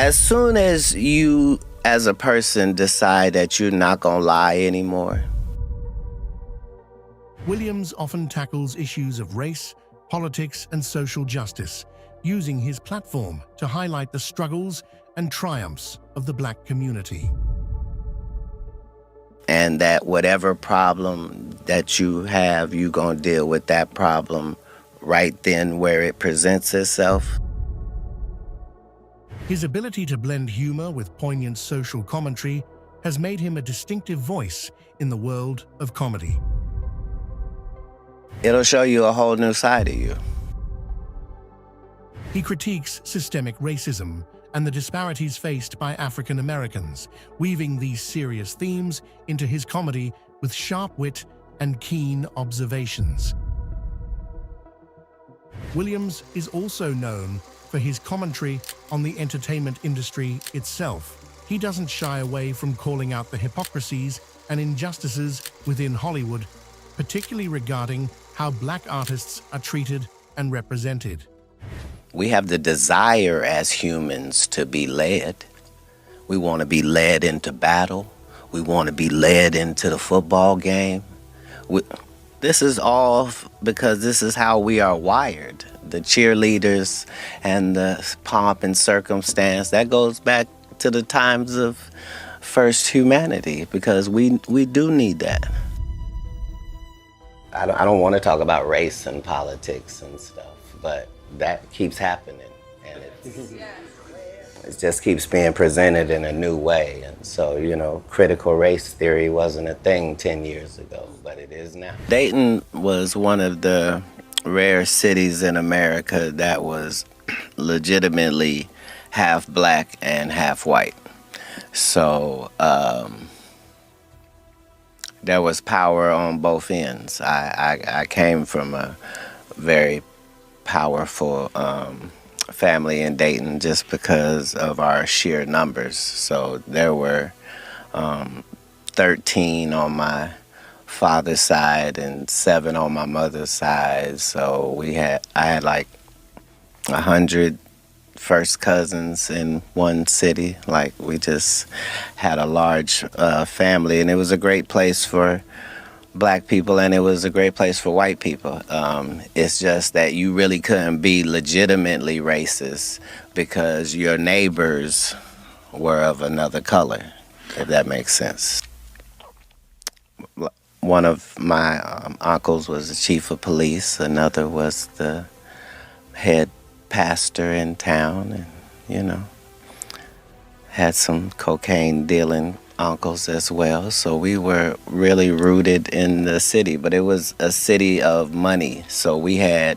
As soon as you, as a person, decide that you're not gonna lie anymore. Williams often tackles issues of race, politics, and social justice, using his platform to highlight the struggles and triumphs of the Black community. And that whatever problem that you have, you're gonna deal with that problem right then where it presents itself. His ability to blend humor with poignant social commentary has made him a distinctive voice in the world of comedy. It'll show you a whole new side of you. He critiques systemic racism and the disparities faced by African Americans, weaving these serious themes into his comedy with sharp wit and keen observations. Williams is also known for his commentary on the entertainment industry itself. He doesn't shy away from calling out the hypocrisies and injustices within Hollywood, particularly regarding how Black artists are treated and represented. We have the desire as humans to be led. We want to be led into battle. We want to be led into the football game. This is all because this is how we are wired. The cheerleaders and the pomp and circumstance, that goes back to the times of first humanity, because we do need that. I don't want to talk about race and politics and stuff, but that keeps happening, and it just keeps being presented in a new way. And so, you know, critical race theory wasn't a thing 10 years ago, but it is now. Dayton was one of the rare cities in America that was legitimately half Black and half white. So there was power on both ends. I came from a very powerful family in Dayton just because of our sheer numbers. So there were 13 on my father's side and 7 on my mother's side. So I had like 100 first cousins in one city. Like, we just had a large family, and it was a great place for Black people, and it was a great place for white people. It's just that you really couldn't be legitimately racist because your neighbors were of another color, if that makes sense. One of my uncles was the chief of police, another was the head pastor in town, and, you know, had some cocaine dealing uncles as well. So we were really rooted in the city, but it was a city of money. So we had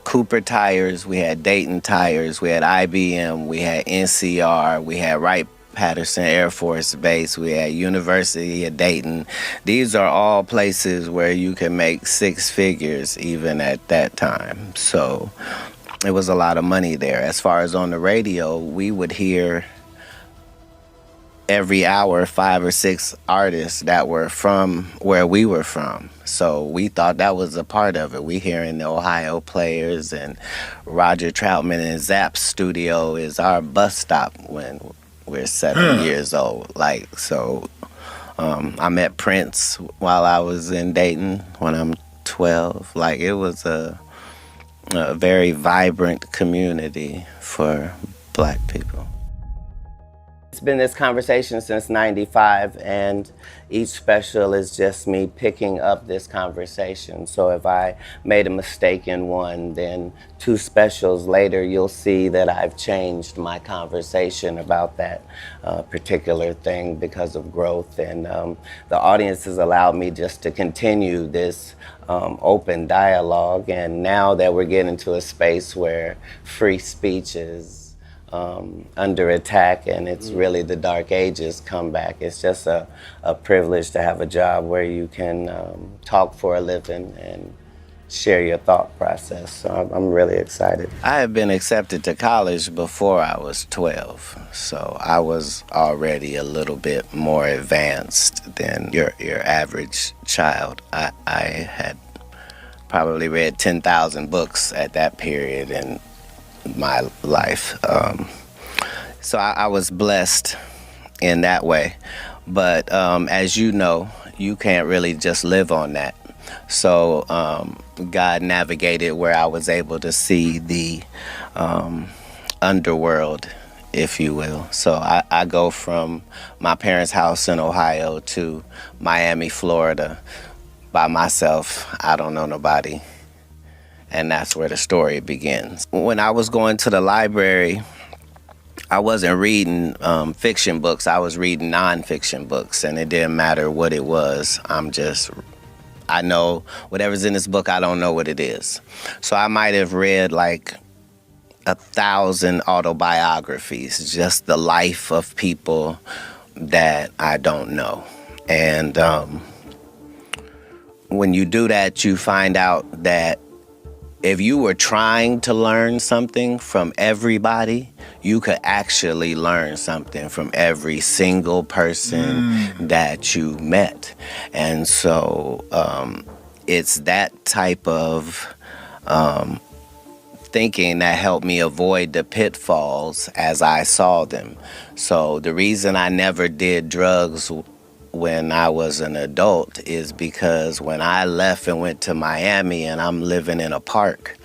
Cooper Tires, we had Dayton Tires, we had IBM, we had NCR, we had Wright-Patterson Air Force Base, we had University of Dayton. These are all places where you can make 6 figures even at that time. So it was a lot of money there. As far as on the radio, we would hear every hour 5 or 6 artists that were from where we were from. So we thought that was a part of it. We hearing the Ohio Players, and Roger Troutman in Zapp's studio is our bus stop when we're 7 years old. Like, so I met Prince while I was in Dayton when I'm 12. Like, it was a very vibrant community for Black people. It's been this conversation since '95, and each special is just me picking up this conversation. So if I made a mistake in one, then 2 specials later, you'll see that I've changed my conversation about that particular thing because of growth. And the audience has allowed me just to continue this open dialogue. And now that we're getting to a space where free speech is under attack, and it's really the dark ages come back. It's just a privilege to have a job where you can talk for a living and share your thought process. So I'm really excited. I had been accepted to college before I was 12, so I was already a little bit more advanced than your average child. I had probably read 10,000 books at that period in my life. So I was blessed in that way. But as you know, you can't really just live on that. So God navigated where I was able to see the underworld, if you will. So I go from my parents' house in Ohio to Miami, Florida by myself. I don't know nobody. And that's where the story begins. When I was going to the library, I wasn't reading fiction books. I was reading nonfiction books, and it didn't matter what it was. I know whatever's in this book, I don't know what it is. So I might have read like 1,000 autobiographies, just the life of people that I don't know. And when you do that, you find out that if you were trying to learn something from everybody, you could actually learn something from every single person that you met. And so it's that type of thinking that helped me avoid the pitfalls as I saw them. So the reason I never did drugs when I was an adult is because when I left and went to Miami and I'm living in a park,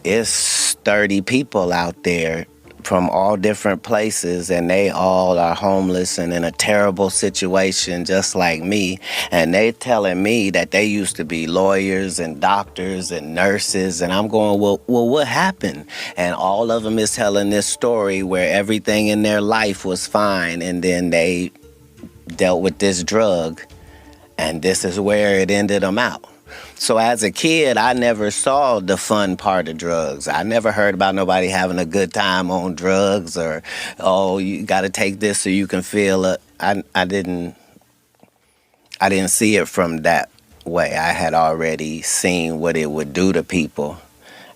it's 30 people out there from all different places, and they all are homeless and in a terrible situation just like me. And they telling me that they used to be lawyers and doctors and nurses, and I'm going, well, what happened? And all of them is telling this story where everything in their life was fine, and then they dealt with this drug, and this is where it ended them out. So as a kid, I never saw the fun part of drugs. I never heard about nobody having a good time on drugs, or, oh, you got to take this so you can feel it. I didn't see it from that way. I had already seen what it would do to people,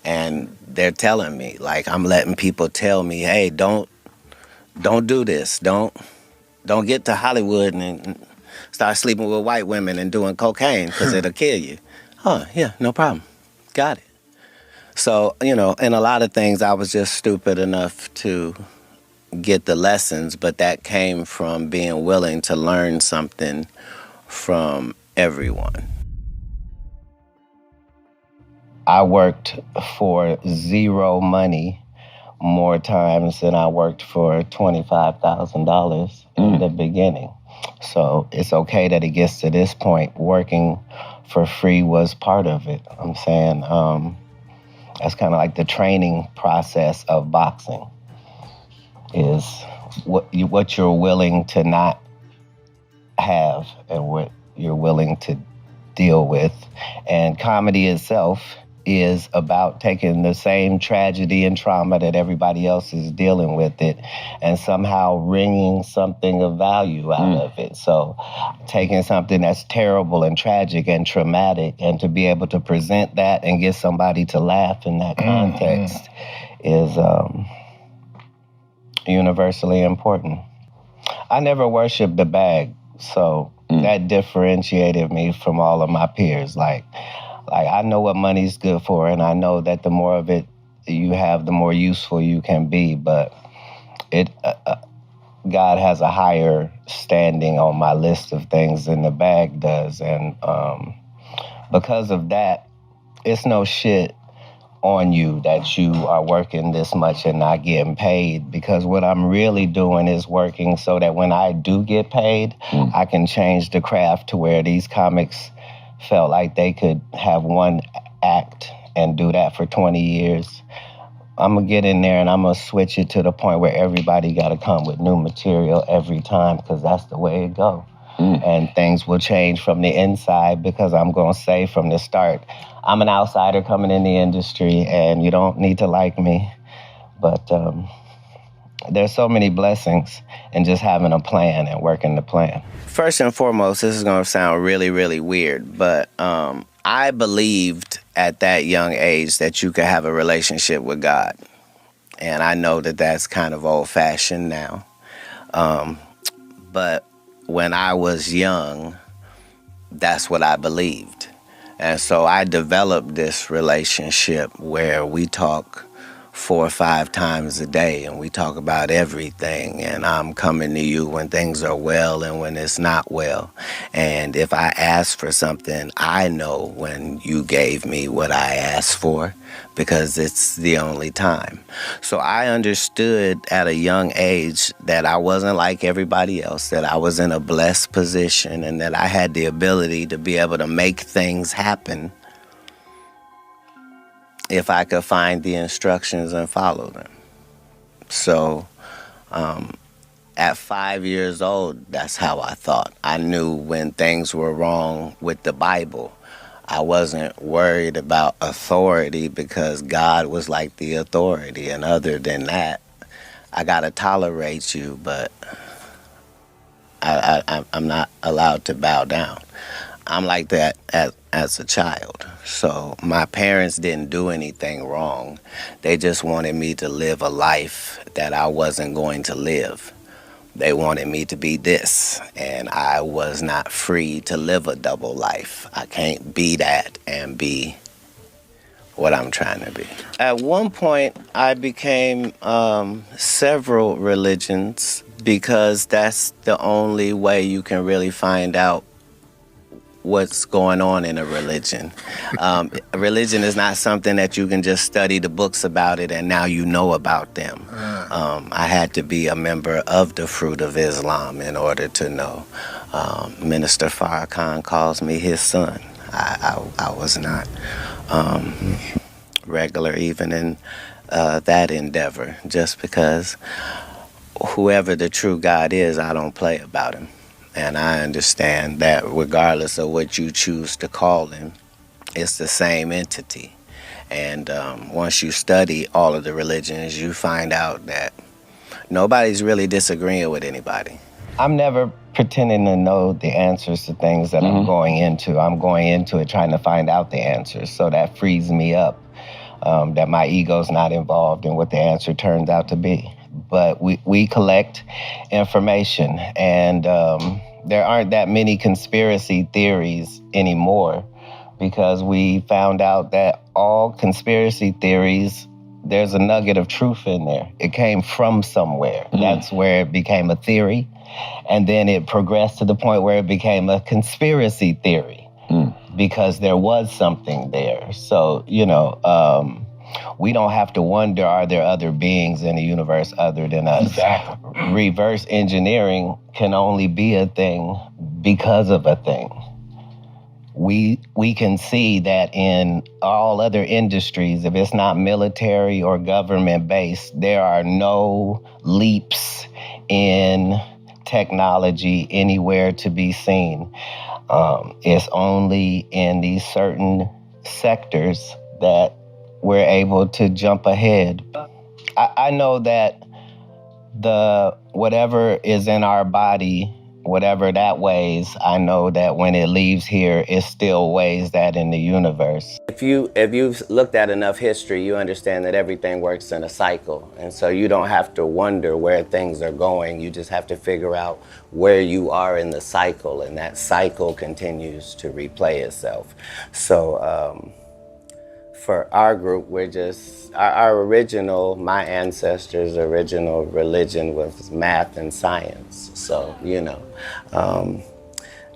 and they're telling me, like, I'm letting people tell me, hey, don't do this. Don't get to Hollywood and start sleeping with white women and doing cocaine because it'll kill you. Oh, yeah, no problem. Got it. So, in a lot of things, I was just stupid enough to get the lessons, but that came from being willing to learn something from everyone. I worked for zero money more times than I worked for $25,000 in the beginning. So it's okay that it gets to this point. Working for free was part of it. I'm saying that's kind of like the training process of boxing, is what you're willing to not have and what you're willing to deal with. And comedy itself is about taking the same tragedy and trauma that everybody else is dealing with it and somehow wringing something of value out of it. So taking something that's terrible and tragic and traumatic and to be able to present that and get somebody to laugh in that context is universally important. I never worshiped the bag, so that differentiated me from all of my peers. Like I know what money's good for, and I know that the more of it you have, the more useful you can be. But God has a higher standing on my list of things than the bag does, and because of that, it's no shit on you that you are working this much and not getting paid, because what I'm really doing is working so that when I do get paid, I can change the craft to where these comics felt like they could have one act and do that for 20 years. I'm going to get in there and I'm going to switch it to the point where everybody got to come with new material every time, because that's the way it go. And things will change from the inside, because I'm going to say from the start, I'm an outsider coming in the industry and you don't need to like me. But there's so many blessings in just having a plan and working the plan. First and foremost, this is going to sound really, really weird, but I believed at that young age that you could have a relationship with God. And I know that that's kind of old-fashioned now. But when I was young, that's what I believed. And so I developed this relationship where we talk 4 or 5 times a day, and we talk about everything, and I'm coming to you when things are well and when it's not well. And if I ask for something, I know when you gave me what I asked for, because it's the only time. So I understood at a young age that I wasn't like everybody else, that I was in a blessed position, and that I had the ability to be able to make things happen if I could find the instructions and follow them. So at 5 years old, that's how I thought. I knew when things were wrong with the Bible. I wasn't worried about authority because God was like the authority. And other than that, I got to tolerate you, but I'm not allowed to bow down. I'm like that as a child. So my parents didn't do anything wrong. They just wanted me to live a life that I wasn't going to live. They wanted me to be this, and I was not free to live a double life. I can't be that and be what I'm trying to be. At one point, I became several religions because that's the only way you can really find out what's going on in a religion. Religion is not something that you can just study the books about it and now you know about them. I had to be a member of the Fruit of Islam in order to know. Minister Farrakhan calls me his son. I was not regular even in that endeavor, just because whoever the true God is, I don't play about him. And I understand that regardless of what you choose to call him, it's the same entity. And once you study all of the religions, you find out that nobody's really disagreeing with anybody. I'm never pretending to know the answers to things that I'm going into. I'm going into it trying to find out the answers. So that frees me up, that my ego's not involved in what the answer turns out to be. But we collect information, and there aren't that many conspiracy theories anymore, because we found out that all conspiracy theories, there's a nugget of truth in there. It came from somewhere. That's where it became a theory, and then it progressed to the point where it became a conspiracy theory because there was something there. So, we don't have to wonder, are there other beings in the universe other than us? Exactly. Reverse engineering can only be a thing because of a thing. We can see that in all other industries, if it's not military or government-based, there are no leaps in technology anywhere to be seen. It's only in these certain sectors that we're able to jump ahead. I know that whatever is in our body, whatever that weighs, I know that when it leaves here, it still weighs that in the universe. If you've looked at enough history, you understand that everything works in a cycle. And so you don't have to wonder where things are going. You just have to figure out where you are in the cycle, and that cycle continues to replay itself. So, for our group, we're just, my ancestors' original religion was math and science. So,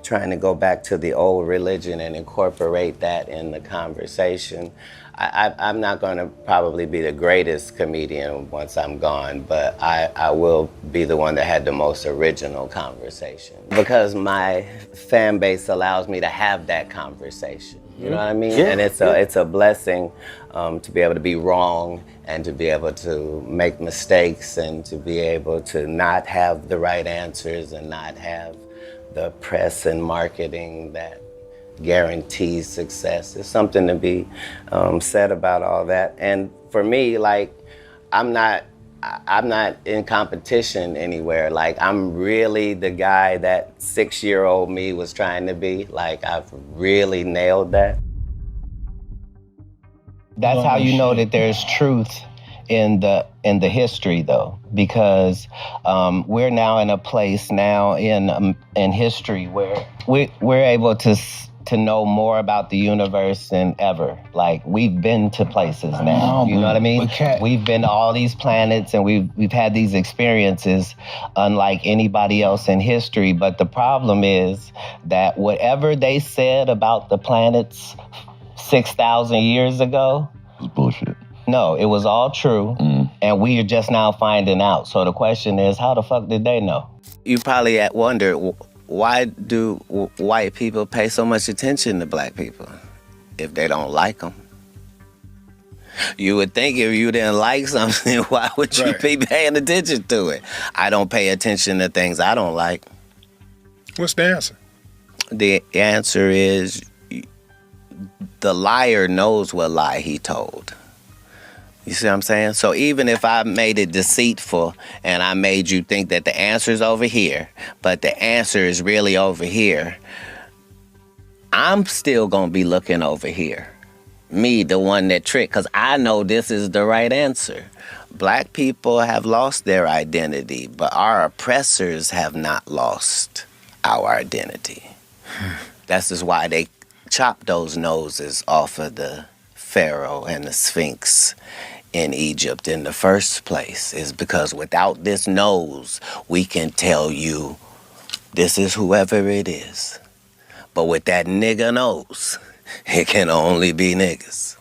trying to go back to the old religion and incorporate that in the conversation. I'm not going to probably be the greatest comedian once I'm gone, but I will be the one that had the most original conversation, because my fan base allows me to have that conversation. You know what I mean? Yeah, and it's a blessing to be able to be wrong and to be able to make mistakes and to be able to not have the right answers and not have the press and marketing that guarantees success. There's something to be said about all that. And for me, I'm not in competition anywhere. I'm really the guy that 6-year-old me was trying to be. I've really nailed that. That's how you know that there's truth in the history, though, because we're now in a place now in history where we're able to to know more about the universe than ever. Like, we've been to places now. You know what I mean? We've been to all these planets, and we've had these experiences unlike anybody else in history. But the problem is that whatever they said about the planets 6,000 years ago, it's bullshit. No, it was all true, and we are just now finding out. So the question is, how the fuck did they know? You probably wonder, why do white people pay so much attention to black people if they don't like them? You would think if you didn't like something, why would you be paying attention to it? I don't pay attention to things I don't like. What's the answer? The answer is the liar knows what lie he told. You see what I'm saying? So even if I made it deceitful and I made you think that the answer's over here, but the answer is really over here, I'm still going to be looking over here. Me, the one that tricked, because I know this is the right answer. Black people have lost their identity, but our oppressors have not lost our identity. That's just why they chopped those noses off of the Pharaoh and the Sphinx in Egypt in the first place, is because without this nose, we can tell you this is whoever it is. But with that nigga nose, it can only be niggas.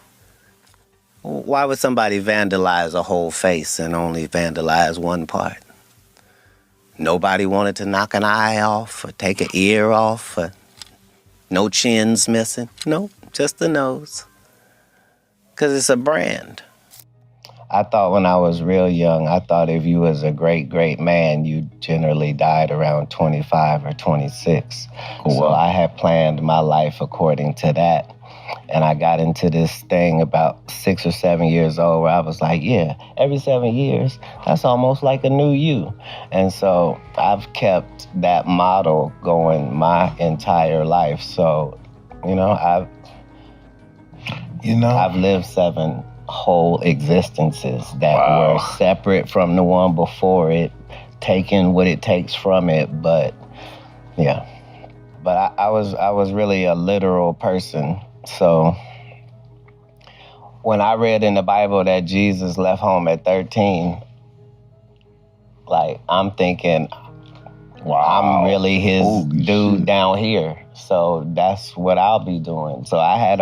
Why would somebody vandalize a whole face and only vandalize one part? Nobody wanted to knock an eye off or take an ear off or no chins missing. Nope, just the nose. Because it's a brand. I thought when I was real young, I thought if you was a great, great man, you generally died around 25 or 26. Cool. So I had planned my life according to that. And I got into this thing about 6 or 7 years old where I was like, yeah, every 7 years, that's almost like a new you. And so I've kept that model going my entire life. So, I've lived 7 whole existences that were separate from the one before it, taking what it takes from it. But yeah, but I was really a literal person. So when I read in the Bible that Jesus left home at 13, like, I'm thinking, I'm really his dude shit down here. So that's what I'll be doing. So I had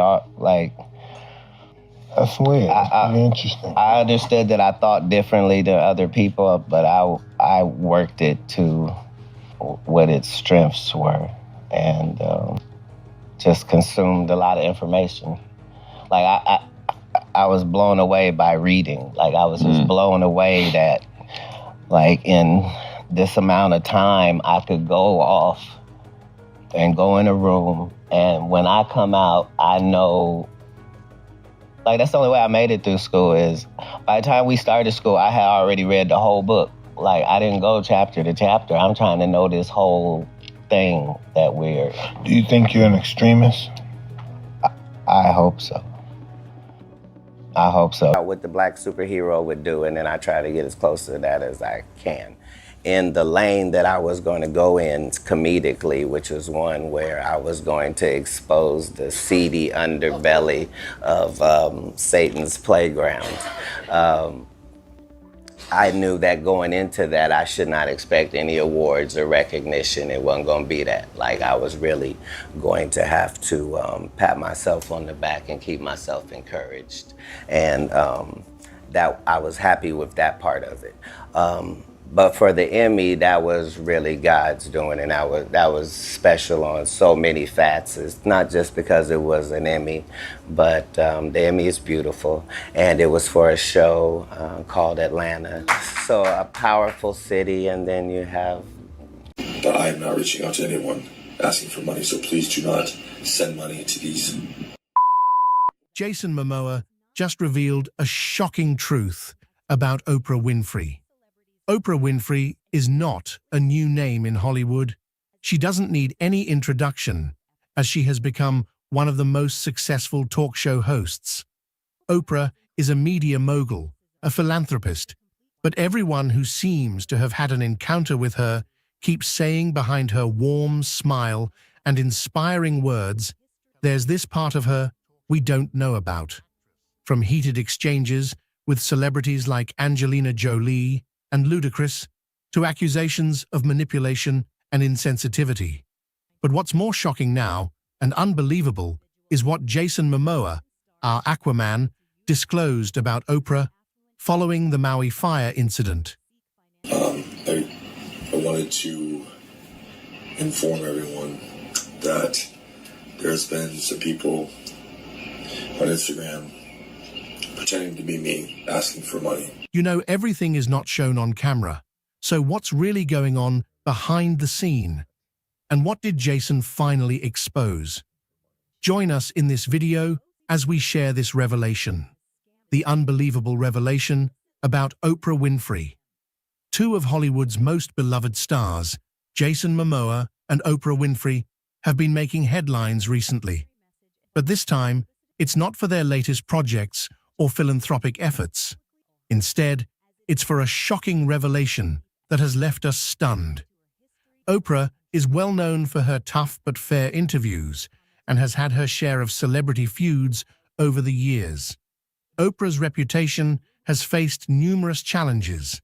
that's weird. That's interesting. I understood that I thought differently than other people, but I worked it to what its strengths were, and just consumed a lot of information. Like I was blown away by reading. Like, I was just blown away that, like, in this amount of time, I could go off and go in a room, and when I come out, I know. Like, that's the only way I made it through school is by the time we started school, I had already read the whole book. Like, I didn't go chapter to chapter. I'm trying to know this whole thing that we're... Do you think you're an extremist? I hope so. I hope so. What the black superhero would do, and then I try to get as close to that as I can. In the lane that I was going to go in comedically, which was one where I was going to expose the seedy underbelly of Satan's playground. I knew that going into that, I should not expect any awards or recognition. It wasn't going to be that. Like, I was really going to have to pat myself on the back and keep myself encouraged. And that I was happy with that part of it. But for the Emmy, that was really God's doing, and that was special on so many facets. Not just because it was an Emmy, but the Emmy is beautiful, and it was for a show called Atlanta. So a powerful city, and then you have... But I am not reaching out to anyone asking for money, so please do not send money to these. Jason Momoa just revealed a shocking truth about Oprah Winfrey. Oprah Winfrey is not a new name in Hollywood. She doesn't need any introduction, as she has become one of the most successful talk show hosts. Oprah is a media mogul, a philanthropist, but everyone who seems to have had an encounter with her keeps saying behind her warm smile and inspiring words there's this part of her we don't know about. From heated exchanges with celebrities like Angelina Jolie and Ludacris to accusations of manipulation and insensitivity. But what's more shocking now and unbelievable is what Jason Momoa, our Aquaman, disclosed about Oprah following the Maui fire incident. I wanted to inform everyone that there's been some people on Instagram pretending to be me, asking for money. You know, everything is not shown on camera, so what's really going on behind the scene? And what did Jason finally expose? Join us in this video as we share this revelation. The unbelievable revelation about Oprah Winfrey. Two of Hollywood's most beloved stars, Jason Momoa and Oprah Winfrey, have been making headlines recently. But this time, it's not for their latest projects or philanthropic efforts. Instead, it's for a shocking revelation that has left us stunned. Oprah is well known for her tough but fair interviews and has had her share of celebrity feuds over the years. Oprah's reputation has faced numerous challenges.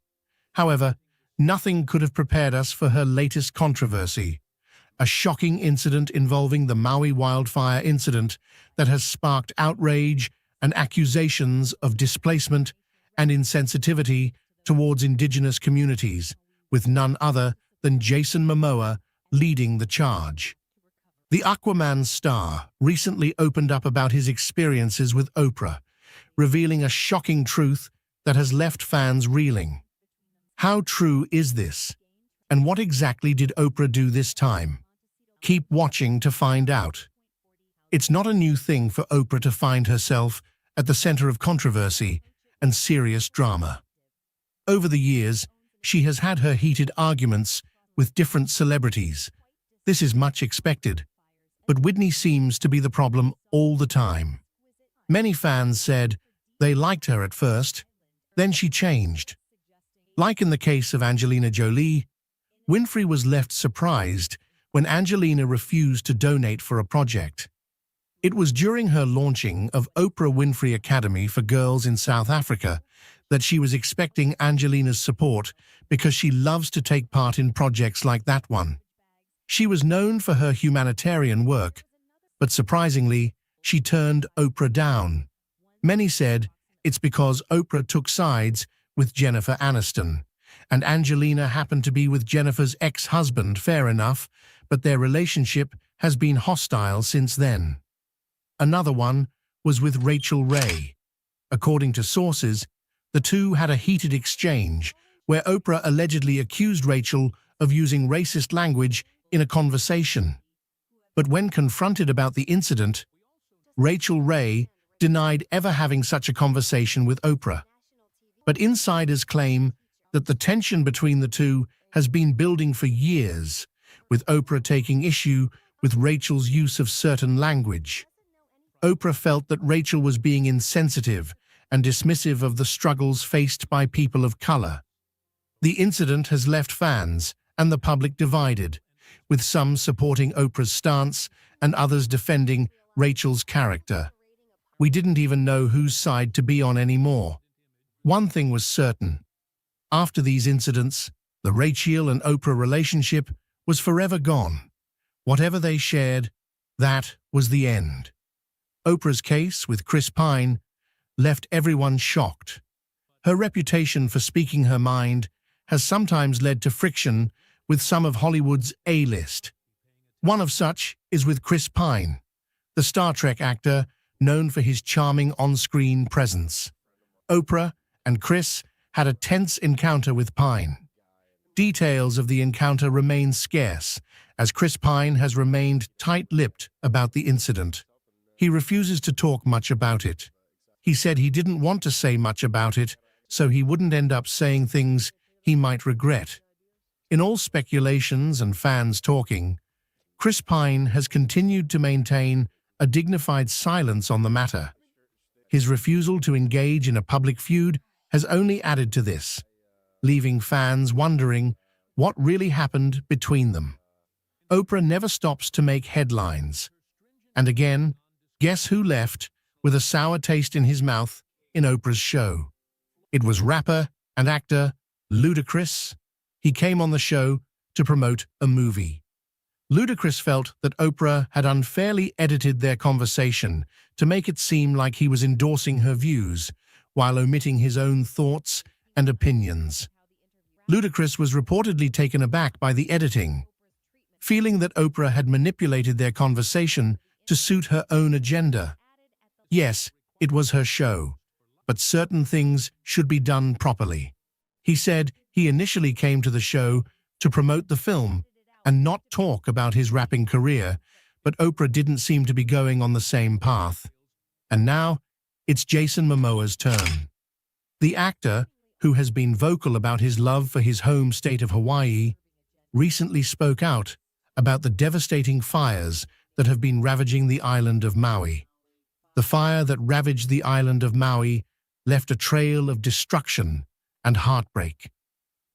However, nothing could have prepared us for her latest controversy, a shocking incident involving the Maui wildfire incident that has sparked outrage and accusations of displacement and insensitivity towards indigenous communities, with none other than Jason Momoa leading the charge. The Aquaman star recently opened up about his experiences with Oprah, revealing a shocking truth that has left fans reeling. How true is this? And what exactly did Oprah do this time? Keep watching to find out. It's not a new thing for Oprah to find herself at the center of controversy and serious drama. Over the years, she has had her heated arguments with different celebrities. This is much expected. But Whitney seems to be the problem all the time. Many fans said they liked her at first, then she changed. Like in the case of Angelina Jolie, Winfrey was left surprised when Angelina refused to donate for a project. It was during her launching of Oprah Winfrey Academy for Girls in South Africa that she was expecting Angelina's support because she loves to take part in projects like that one. She was known for her humanitarian work, but surprisingly, she turned Oprah down. Many said it's because Oprah took sides with Jennifer Aniston, and Angelina happened to be with Jennifer's ex-husband. Fair enough, but their relationship has been hostile since then. Another one was with Rachel Ray. According to sources, the two had a heated exchange where Oprah allegedly accused Rachel of using racist language in a conversation. But when confronted about the incident, Rachel Ray denied ever having such a conversation with Oprah. But insiders claim that the tension between the two has been building for years, with Oprah taking issue with Rachel's use of certain language. Oprah felt that Rachel was being insensitive and dismissive of the struggles faced by people of color. The incident has left fans and the public divided, with some supporting Oprah's stance and others defending Rachel's character. We didn't even know whose side to be on anymore. One thing was certain. After these incidents, the Rachel and Oprah relationship was forever gone. Whatever they shared, that was the end. Oprah's case with Chris Pine left everyone shocked. Her reputation for speaking her mind has sometimes led to friction with some of Hollywood's A-list. One of such is with Chris Pine, the Star Trek actor known for his charming on-screen presence. Oprah and Chris had a tense encounter with Pine. Details of the encounter remain scarce, as Chris Pine has remained tight-lipped about the incident. He refuses to talk much about it. He said he didn't want to say much about it, so he wouldn't end up saying things he might regret. In all speculations and fans talking, Chris Pine has continued to maintain a dignified silence on the matter. His refusal to engage in a public feud has only added to this, leaving fans wondering what really happened between them. Oprah never stops to make headlines, And again, guess who left with a sour taste in his mouth in Oprah's show? It was rapper and actor Ludacris. He came on the show to promote a movie. Ludacris felt that Oprah had unfairly edited their conversation to make it seem like he was endorsing her views while omitting his own thoughts and opinions. Ludacris was reportedly taken aback by the editing, feeling that Oprah had manipulated their conversation to suit her own agenda. Yes, it was her show, but certain things should be done properly. He said he initially came to the show to promote the film and not talk about his rapping career, but Oprah didn't seem to be going on the same path. And now, it's Jason Momoa's turn. The actor, who has been vocal about his love for his home state of Hawaii, recently spoke out about the devastating fires that have been ravaging the island of Maui. The fire that ravaged the island of Maui left a trail of destruction and heartbreak.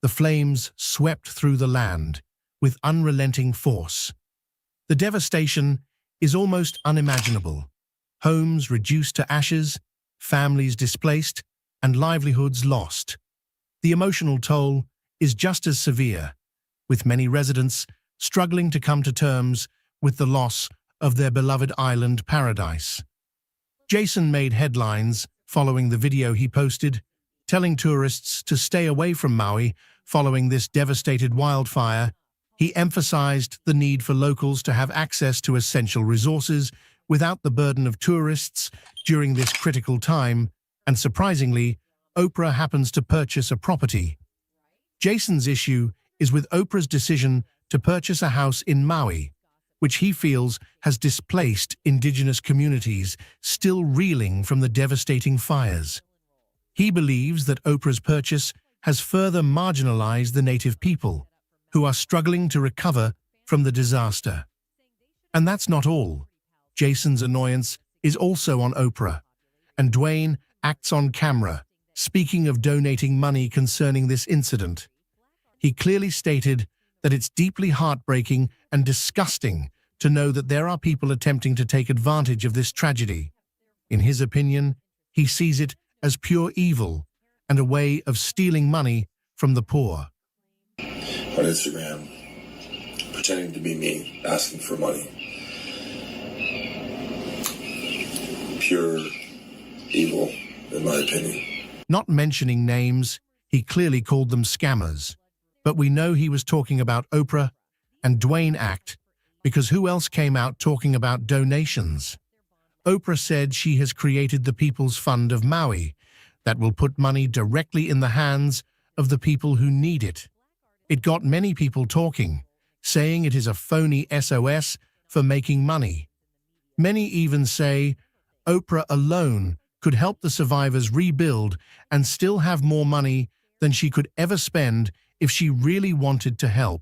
The flames swept through the land with unrelenting force. The devastation is almost unimaginable. Homes reduced to ashes, families displaced, and livelihoods lost. The emotional toll is just as severe, with many residents struggling to come to terms with the loss of their beloved island paradise. Jason made headlines following the video he posted, telling tourists to stay away from Maui following this devastated wildfire. He emphasized the need for locals to have access to essential resources without the burden of tourists during this critical time, and surprisingly, Oprah happens to purchase a property. Jason's issue is with Oprah's decision to purchase a house in Maui, which he feels has displaced indigenous communities still reeling from the devastating fires. He believes that Oprah's purchase has further marginalized the native people, who are struggling to recover from the disaster. And that's not all. Jason's annoyance is also on Oprah, and Dwayne acts on camera, speaking of donating money concerning this incident. He clearly stated that it's deeply heartbreaking and disgusting to know that there are people attempting to take advantage of this tragedy. In his opinion, he sees it as pure evil and a way of stealing money from the poor. On Instagram, pretending to be me, asking for money. Pure evil, in my opinion. Not mentioning names, he clearly called them scammers. But we know he was talking about Oprah and Dwayne Act, because who else came out talking about donations? Oprah said she has created the People's Fund of Maui that will put money directly in the hands of the people who need it. It got many people talking, saying it is a phony SOS for making money. Many even say Oprah alone could help the survivors rebuild and still have more money than she could ever spend if she really wanted to help.